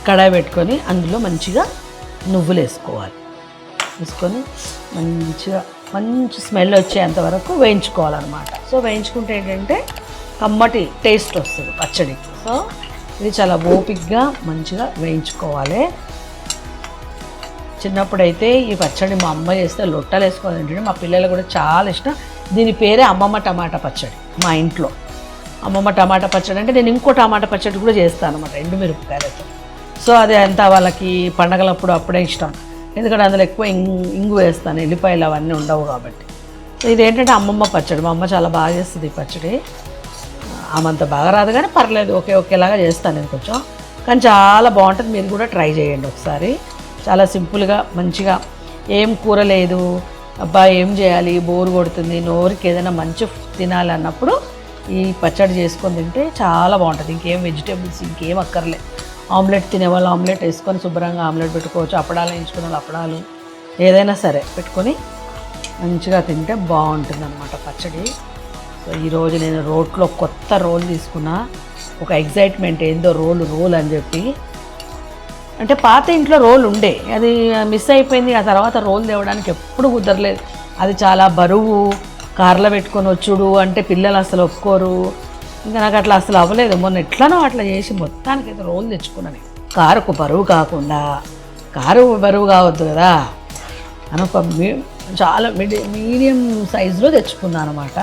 కడాయి పెట్టుకొని అందులో మంచిగా నువ్వులు వేసుకోవాలి. వేసుకొని మంచి స్మెల్ వచ్చేంత వరకు వేయించుకోవాలన్నమాట. సో వేయించుకుంటే ఏంటంటే కమ్మటి టేస్ట్ వస్తుంది పచ్చడికి. సో ఇది చాలా ఓపిక్గా మంచిగా వేయించుకోవాలి. చిన్నప్పుడైతే ఈ పచ్చడి మా అమ్మ చేస్తే లొట్టలు వేసుకోవాలి ఏంటంటే మా పిల్లలు కూడా చాలా ఇష్టం. దీని పేరే అమ్మమ్మ టమాటా పచ్చడి. మా ఇంట్లో అమ్మమ్మ టమాటా పచ్చడి అంటే నేను ఇంకో టమాటా పచ్చడి కూడా చేస్తాను అనమాట, ఎండుమిరపకాయలతో. సో అది అంతా వాళ్ళకి పండగలప్పుడు అప్పుడే ఇష్టం, ఎందుకంటే అందులో ఎక్కువ ఇంగు వేస్తాను, ఎల్లిపాయలు అవన్నీ ఉండవు కాబట్టి. సో ఇదేంటంటే అమ్మమ్మ పచ్చడి. మా అమ్మ చాలా బాగా చేస్తుంది ఈ పచ్చడి. ఆమంత బాగా రాదు కానీ పర్లేదు, ఒకేలాగా చేస్తాను నేను కొంచెం, కానీ చాలా బాగుంటుంది. మీరు కూడా ట్రై చేయండి ఒకసారి. చాలా సింపుల్గా మంచిగా, ఏం కూర లేదు, అబ్బా ఏం చేయాలి, బోరు కొడుతుంది, నోరుకి ఏదైనా మంచి తినాలన్నప్పుడు ఈ పచ్చడి చేసుకొని తింటే చాలా బాగుంటుంది. ఇంకేం వెజిటేబుల్స్ ఇంకేం అక్కర్లే. ఆమ్లెట్ తినేవాళ్ళు ఆమ్లెట్ వేసుకొని శుభ్రంగా ఆమ్లెట్ పెట్టుకోవచ్చు, అప్పడాలు వేయించుకునే వాళ్ళు అప్పడాలు, ఏదైనా సరే పెట్టుకొని మంచిగా తింటే బాగుంటుంది అన్నమాట పచ్చడి. సో ఈరోజు నేను రోట్లో కొత్త రోల్ తీసుకున్నా. ఒక ఎగ్జైట్మెంట్, ఏందో రోల్ అని చెప్పి. అంటే పాత ఇంట్లో రోల్ ఉండే, అది మిస్ అయిపోయింది. ఆ తర్వాత రోల్ తేవడానికి ఎప్పుడు కుదరలేదు. అది చాలా బరువు, కార్లో పెట్టుకొని వచ్చుడు అంటే పిల్లలు అసలు ఒప్పుకోరు. ఇంకా నాకు అట్లా అసలు అవ్వలేదు. మొన్న ఎట్లనో అట్లా చేసి మొత్తానికైతే రోల్ తెచ్చుకున్నాను. కారుకు బరువు కాకుండా, కారు బరువు కావద్దు కదా అని ఒక చాలా మీడియం సైజులో తెచ్చుకున్నాను అనమాట.